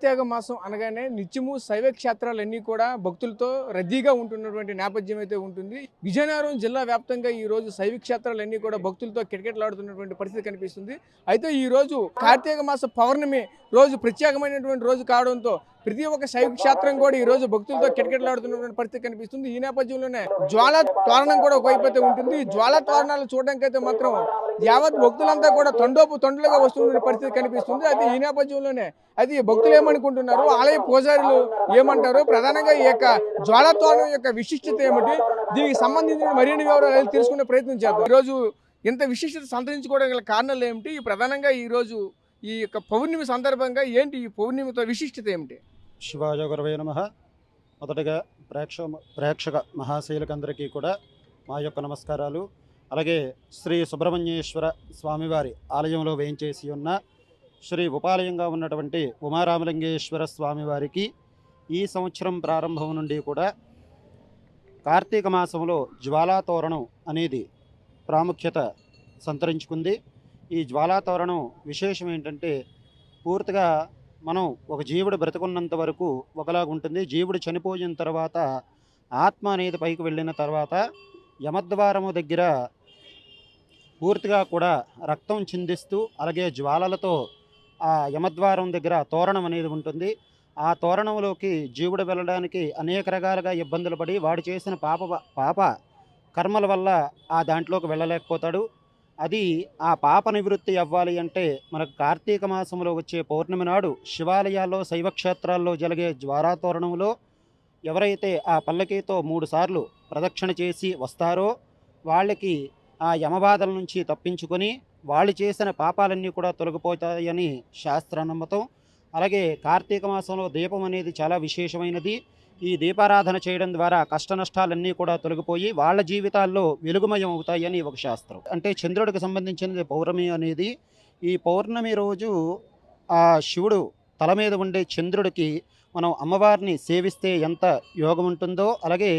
కార్తీక మాసం అనగానే నిత్యము శైవ క్షేత్రాలన్నీ కూడా భక్తులతో రద్దీగా ఉంటున్నటువంటి నేపథ్యం అయితే ఉంటుంది. విజయనగరం జిల్లా వ్యాప్తంగా ఈ రోజు శైవ క్షేత్రాలన్నీ కూడా భక్తులతో కిటకిటలాడుతున్నటువంటి పరిస్థితి కనిపిస్తుంది. అయితే ఈ రోజు కార్తీక మాస పౌర్ణమి రోజు ప్రత్యేకమైనటువంటి రోజు కావడంతో ప్రతి ఒక్క శైవ క్షేత్రం కూడా ఈ రోజు భక్తులతో కిటకిటలాడుతున్నటువంటి పరిస్థితి కనిపిస్తుంది. ఈ నేపథ్యంలోనే జ్వాలా తోరణం కూడా ఒకవైపు అయితే ఉంటుంది. ఈ జ్వాలా తోరణాలు చూడడానికి అయితే మాత్రం యావత్ భక్తులంతా కూడా తండోలుగా వస్తున్న పరిస్థితి కనిపిస్తుంది. అయితే ఈ నేపథ్యంలోనే అది భక్తులు ఏమనుకుంటున్నారు, ఆలయ పూజారులు ఏమంటారు, ప్రధానంగా ఈ యొక్క జ్వాలా తోరణం యొక్క విశిష్టత ఏమిటి, దీనికి సంబంధించిన మరిన్ని వివరాలు తెలుసుకునే ప్రయత్నం చేద్దాం. ఈరోజు ఇంత విశిష్టత సంతరించుకోవడం గల కారణాలు ఏమిటి, ప్రధానంగా ఈరోజు ఈ యొక్క పౌర్ణమి సందర్భంగా ఏంటి, ఈ పౌర్ణమితో విశిష్టత ఏమిటి? శివాజ గురవే నమః. మొదటగా ప్రేక్షక మహాశైలకందరికీ కూడా మా యొక్క నమస్కారాలు. అలాగే శ్రీ సుబ్రహ్మణ్యేశ్వర స్వామివారి ఆలయంలో వేయించేసి ఉన్న శ్రీ ఉపాలయంగా ఉన్నటువంటి ఉమారామలింగేశ్వర స్వామివారికి ఈ సంవత్సరం ప్రారంభం నుండి కూడా కార్తీక మాసంలో జ్వాలా తోరణం అనేది ప్రాముఖ్యత సంతరించుకుంది. ఈ జ్వాలా తోరణం విశేషం ఏంటంటే, పూర్తిగా మనం ఒక జీవుడు బ్రతుకున్నంత వరకు ఒకలాగుంటుంది. జీవుడు చనిపోయిన తర్వాత ఆత్మ అనేది పైకి వెళ్ళిన తర్వాత యమద్వారము దగ్గర పూర్తిగా కూడా రక్తం చిందిస్తూ, అలాగే జ్వాలలతో ఆ యమద్వారం దగ్గర తోరణం అనేది ఉంటుంది. ఆ తోరణంలోకి జీవుడు వెళ్ళడానికి అనేక రకాలుగా ఇబ్బందులు పడి వాడు చేసిన పాప కర్మల వల్ల ఆ దాంట్లోకి వెళ్ళలేకపోతాడు. అది ఆ పాప నివృత్తి అవ్వాలి అంటే మనకు కార్తీక మాసంలో వచ్చే పౌర్ణమి నాడు శివాలయాల్లో శైవక్షేత్రాల్లో జరిగే జ్వాలా తోరణంలో ఎవరైతే ఆ పల్లకీతో 3 సార్లు ప్రదక్షిణ చేసి వస్తారో వాళ్ళకి ఆ యమబాధల నుంచి తప్పించుకొని వాళ్ళు చేసిన పాపాలన్నీ కూడా తొలగిపోతాయని శాస్త్ర నమ్మకం. అలాగే కార్తీక మాసంలో దీపం అనేది చాలా విశేషమైనది. ఈ దీపారాధన చేయడం ద్వారా కష్ట నష్టాలన్నీ కూడా తొలగిపోయి వాళ్ళ జీవితాల్లో వెలుగుమయం అవుతాయని ఒక శాస్త్రం. అంటే చంద్రుడికి సంబంధించినది పౌర్ణమి అనేది. ఈ పౌర్ణమి రోజు ఆ శివుడు తల మీద ఉండే చంద్రుడికి మనం అమ్మవారిని సేవిస్తే ఎంత యోగం ఉంటుందో, అలాగే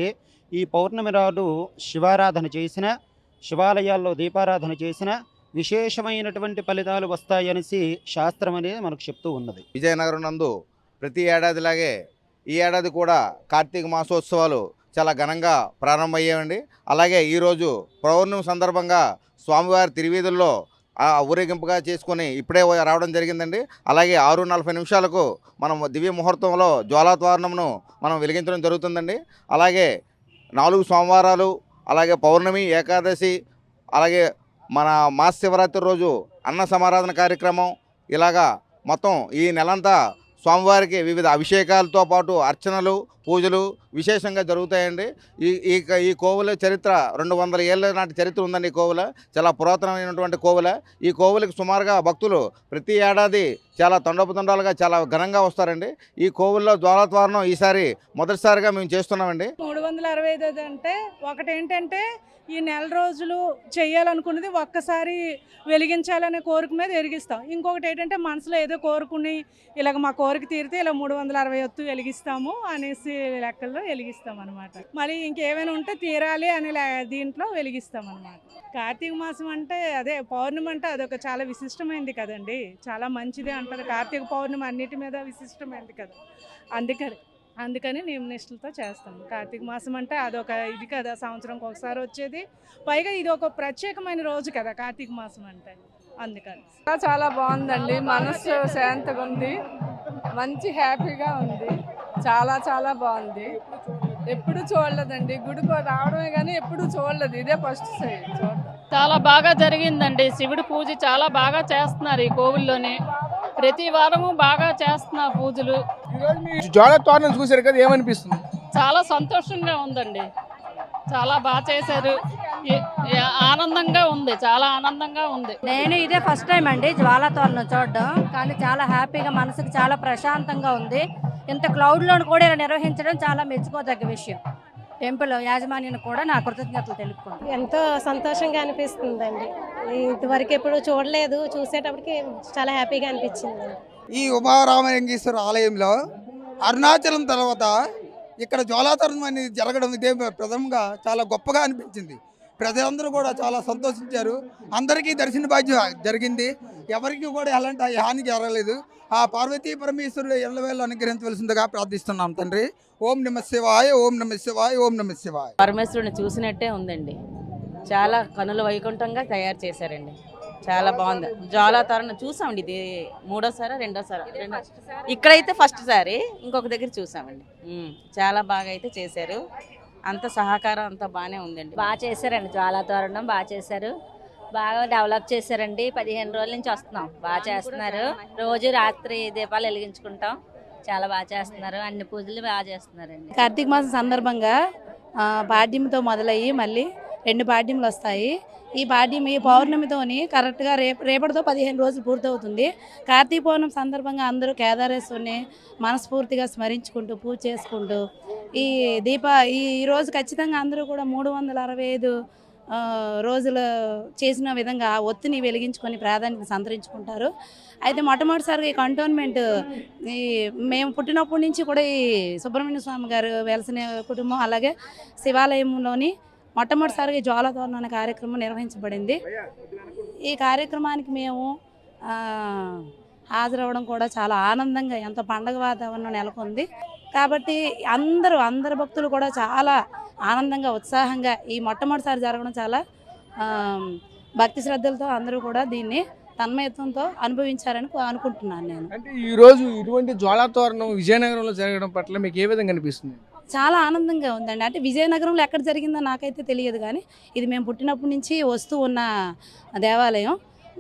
ఈ పౌర్ణమి నాడు శివారాధన చేసిన, శివాలయాల్లో దీపారాధన చేసిన విశేషమైనటువంటి ఫలితాలు వస్తాయనేసి శాస్త్రం అనేది మనకు చెప్తూ ఉన్నది. విజయనగరం నందు ప్రతి ఏడాదిలాగే ఈ ఏడాది కూడా కార్తీక మాసోత్సవాలు చాలా ఘనంగా ప్రారంభమయ్యాయండి. అలాగే ఈరోజు పౌర్ణమి సందర్భంగా స్వామివారి తిరువీధుల్లో ఊరేగింపుగా చేసుకొని ఇప్పుడే రావడం జరిగిందండి. అలాగే 6:40 మనం దివ్య ముహూర్తంలో జ్వాలా తోరణంను మనం వెలిగించడం జరుగుతుందండి. అలాగే 4 సోమవారాలు, అలాగే పౌర్ణమి, ఏకాదశి, అలాగే మన మహాశివరాత్రి రోజు అన్న సమారాధన కార్యక్రమం, ఇలాగా మొత్తం ఈ నెలంతా స్వామివారికి వివిధ అభిషేకాలతో పాటు అర్చనలు, పూజలు విశేషంగా జరుగుతాయండి. ఈ కోవెల చరిత్ర 200 ఏళ్ళ నాటి చరిత్ర ఉందండి. ఈ కోవెల చాలా పురాతనమైనటువంటి కోవెల. ఈ కోవెలకి సుమారుగా భక్తులు ప్రతి ఏడాది చాలా తండోపతండాలుగా చాలా ఘనంగా వస్తారండి. ఈ కోవెల్లో జ్వాలా తోరణం ఈసారి మొదటిసారిగా మేము చేస్తున్నామండి. 365 అంటే ఒకటేంటంటే ఈ నెల రోజులు చేయాలనుకున్నది ఒక్కసారి వెలిగించాలనే కోరిక మీద వెలిగిస్తాం. ఇంకొకటి ఏంటంటే మనసులో ఏదో కోరుకుని ఇలాగ మా కోరిక తీరితే ఇలా 361 వెలిగిస్తాము అనేసి లెక్కల్లో వెలిగిస్తాం అనమాట. మళ్ళీ ఇంకేమైనా ఉంటే తీరాలి అనే దీంట్లో వెలిగిస్తాం అనమాట. కార్తీక మాసం అంటే అదే పౌర్ణమి అంటే అదొక చాలా విశిష్టమైనది కదండి, చాలా మంచిదే అంటారు. కార్తీక పౌర్ణమి అన్నిటి మీద విశిష్టమైనది కదా, అందుకని నియమనిష్టలతో చేస్తాము. కార్తీక మాసం అంటే అదొక ఇది కదా, సంవత్సరంకి ఒకసారి వచ్చేది, పైగా ఇది ఒక ప్రత్యేకమైన రోజు కదా కార్తీక మాసం అంటే, అందుకని చాలా బాగుందండి. మనసు శాంతిగా ఉంది, మంచి హ్యాపీగా ఉంది, చాలా చాలా బాగుంది. ఎప్పుడు చూడలేదండి, గుడికి రావడమే కానీ ఎప్పుడు చూడలేదు, ఇదే ఫస్ట్ చూడడం. చాలా బాగా జరిగిందండి. శివుడి పూజ చాలా బాగా చేస్తున్నారు ఈ కోవిల్లోనే, ప్రతి వారము బాగా చేస్తున్నారు పూజలు. జ్వాలా తోరణం చూసారు కదా, ఏమనిపిస్తుంది? చాలా సంతోషంగా ఉందండి, చాలా బాగా చేశారు, ఆనందంగా ఉంది, చాలా ఆనందంగా ఉంది. నేను ఇదే ఫస్ట్ టైం అండి జ్వాలా తోరణం చూడడం, కానీ చాలా హ్యాపీగా, మనసుకు చాలా ప్రశాంతంగా ఉంది. ఇంత క్లౌడ్లో కూడా ఇలా నిర్వహించడం చాలా మెచ్చుకోదగ్గ విషయం. టెంపుల్ యాజమాన్యాన్ని కూడా నా కృతజ్ఞతలు తెలుపుకుంటాను. ఎంతో సంతోషంగా అనిపిస్తుందండి, ఇంతవరకు ఎప్పుడు చూడలేదు, చూసేటప్పటికి చాలా హ్యాపీగా అనిపించింది. ఈ ఉమారామలింగేశ్వర ఆలయంలో అరుణాచలం తర్వాత ఇక్కడ జ్వాలా తోరణం అనేది జరగడం ఇదే ప్రథమంగా చాలా గొప్పగా అనిపించింది. ప్రజలందరూ కూడా చాలా సంతోషించారు. అందరికీ దర్శన భాగ్యం జరిగింది. ఎవరికి కూడా ఎలాంటి హాని జరగలేదు. ఆ పార్వతీ పరమేశ్వరుడు ఎల్లవేళ అనుగ్రహించవలసిందిగా ప్రార్థిస్తున్నాం తండ్రి. ఓం నమ శివాయ, ఓం నమ శివాయ, ఓం నమ శివాయ. పరమేశ్వరుని చూసినట్టే ఉందండి. చాలా కనుల వైకుంఠంగా తయారు చేశారండి. చాలా బాగుంది. జ్వాలాతోరణం చూసామండి. ఇది మూడోసారా రెండోసారా? ఇక్కడైతే ఫస్ట్ సారి, ఇంకొక దగ్గర చూసామండి. చాలా బాగా అయితే చేశారు. అంత సహకారం అంతా బాగానే ఉందండి. బాగా చేశారండి, జ్వాలాతోరణం బాగా చేశారు, బాగా డెవలప్ చేశారండి. 15 రోజుల నుంచి వస్తున్నాం, బాగా చేస్తున్నారు. రోజు రాత్రి దీపాలు వెలిగించుకుంటాం, చాలా బాగా చేస్తున్నారు. అన్ని పూజలు బాగా చేస్తున్నారండి. కార్తీక మాసం సందర్భంగా పాడ్యంతో మొదలయ్యి మళ్ళీ 2 పాడ్యములు వస్తాయి. ఈ పాడ్యం ఈ పౌర్ణమితోని కరెక్ట్గా రేపటితో 15 రోజులు పూర్తవుతుంది. కార్తీక పౌర్ణమి సందర్భంగా అందరూ కేదారేశ్వరుని మనస్ఫూర్తిగా స్మరించుకుంటూ పూజ చేసుకుంటూ ఈ రోజు ఖచ్చితంగా అందరూ కూడా 365 రోజులు చేసిన విధంగా ఒత్తిని వెలిగించుకొని ప్రాధాన్యత సంతరించుకుంటారు. అయితే మొట్టమొదటిసారిగా ఈ కంటోన్మెంట్ మేము పుట్టినప్పటి నుంచి కూడా ఈ సుబ్రహ్మణ్య స్వామి గారు వెలసిన కుటుంబం, అలాగే శివాలయంలోని మొట్టమొదటిసారిగా జ్వాలాతోరణం అనే కార్యక్రమం నిర్వహించబడింది. ఈ కార్యక్రమానికి మేము హాజరవ్వడం కూడా చాలా ఆనందంగా, ఎంతో పండగ వాతావరణం నెలకొంది. కాబట్టి అందరు భక్తులు కూడా చాలా ఆనందంగా, ఉత్సాహంగా ఈ మొట్టమొదటిసారి జరగడం చాలా భక్తి శ్రద్ధలతో అందరూ కూడా దీన్ని తన్మయత్వంతో అనుభవించారని అనుకుంటున్నాను నేను. అంటే ఈ రోజు ఇటువంటి జ్వాలాతోరణం విజయనగరంలో జరగడం పట్ల మీకు ఏ విధంగా అనిపిస్తుంది? చాలా ఆనందంగా ఉందండి. అంటే విజయనగరంలో ఎక్కడ జరిగిందో నాకైతే తెలియదు, కానీ ఇది మేము పుట్టినప్పటి నుంచి వస్తూ ఉన్న దేవాలయం.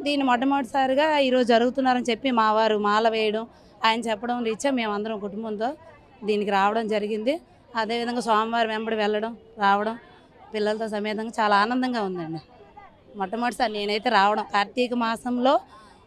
దీన్ని మొట్టమొదటిసారిగా ఈరోజు జరుగుతున్నారని చెప్పి మా వారు మాల వేయడం, ఆయన చెప్పడం రీత్యా మేమందరం కుటుంబంతో దీనికి రావడం జరిగింది. అదేవిధంగా స్వామివారి వెంబడి వెళ్ళడం రావడం పిల్లలతో సమేతంగా చాలా ఆనందంగా ఉందండి. మొట్టమొదటిసారి నేనైతే రావడం కార్తీక మాసంలో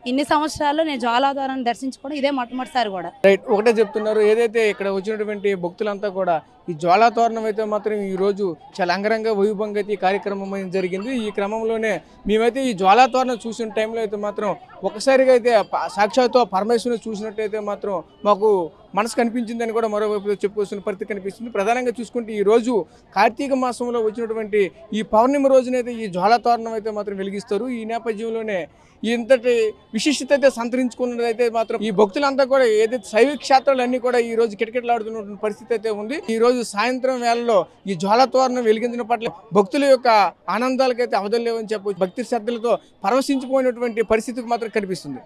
ఇన్ని సంవత్సరాల్లో నేను జ్వాలాతోరణాన్ని దర్శించుకోవడం ఇదే మొట్టమొదటిసారి కూడా. రైట్, ఒకటే చెప్తున్నారు. ఏదైతే ఇక్కడ వచ్చినటువంటి భక్తులంతా కూడా ఈ జ్వాలాతోరణం అయితే మాత్రం ఈరోజు చాలా అంగరంగ వైభవంగా అయితే ఈ కార్యక్రమం అయితే జరిగింది. ఈ క్రమంలోనే మేమైతే ఈ జ్వాలాతోరణం చూసిన టైంలో అయితే మాత్రం ఒకసారిగా అయితే సాక్షాత్తు పరమేశ్వరుని చూసినట్టయితే మాత్రం మాకు మనసు కనిపించిందని కూడా మరోవైపు చెప్పుకొస్తున్న పరిస్థితి కనిపిస్తుంది. ప్రధానంగా చూసుకుంటే ఈ రోజు కార్తీక మాసంలో వచ్చినటువంటి ఈ పౌర్ణమి రోజునైతే ఈ జ్వాలాతోరణం అయితే మాత్రం వెలిగిస్తారు. ఈ నేపథ్యంలోనే ఇంతటి విశిష్టత అయితే సంతరించుకున్నదైతే మాత్రం ఈ భక్తులంతా కూడా ఏదైతే శైవ క్షేత్రాలు అన్ని కూడా ఈ రోజు కిటకిటలాడుతున్న పరిస్థితి అయితే ఉంది. ఈ రోజు సాయంత్రం వేళలో ఈ జ్వాలాతోరణం వెలిగించిన పట్ల భక్తుల యొక్క ఆనందాలకైతే అవధులు లేవని చెప్పవచ్చు. భక్తి శ్రద్ధలతో పరవశించిపోయినటువంటి పరిస్థితికి మాత్రం కనిపిస్తుంది.